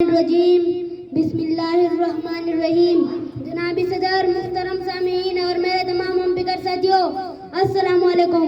الرجیم بسم اللہ الرحمن الرحیم۔ جناب صدر، محترم سامعین اور میرے تمام ہم فکر ساتھیوں، السلام علیکم۔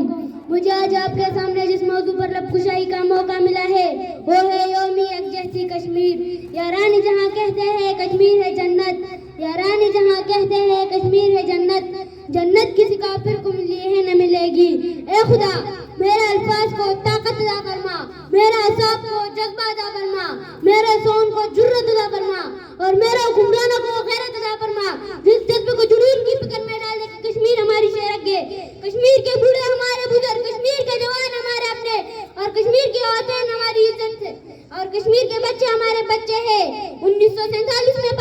مجھے آج آپ کے سامنے جس موضوع پر لب کشائی کا موقع ملا ہے وہ ہے یوم یکجہتی کشمیر۔ یارانی جہاں کہتے ہیں کشمیر ہے جنت، یارانی جہاں کہتے ہیں کشمیر ہے جنت، جنت کسی کافر کو ملی ہے نہ ملے گی۔ اے خدا، میرے الفاظ کو طاقت عطا فرما، میرے اعصاب کو جذبہ عطا فرما، میرے سون کو جرت عطا فرما اور میرے حکمرانوں کو غیرت عطا فرما، جس جذبے کو جنون کی فکر میں ڈالے کہ کشمیر ہماری شہر ہے، کشمیر کے بوڑھے ہمارے بزرگ، کشمیر کے جوان ہمارے اپنے اور کشمیر کی عورتیں ہماری عزت ہے اور کشمیر کے بچے ہمارے بچے ہیں۔ 1947 میں